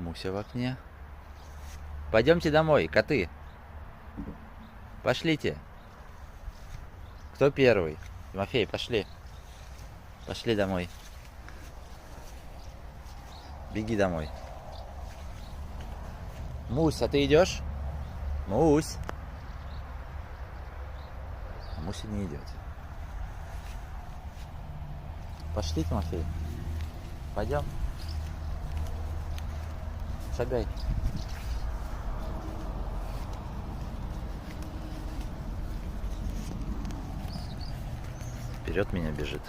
Муся в окне. Пойдемте домой, коты. Пошлите. Кто первый? Тимофей, пошли. Пошли домой. Беги домой. Мусь, а ты идешь? Мусь. Муся не идет. Пошли, Тимофей. Пойдем. Шагай. Вперед меня бежит.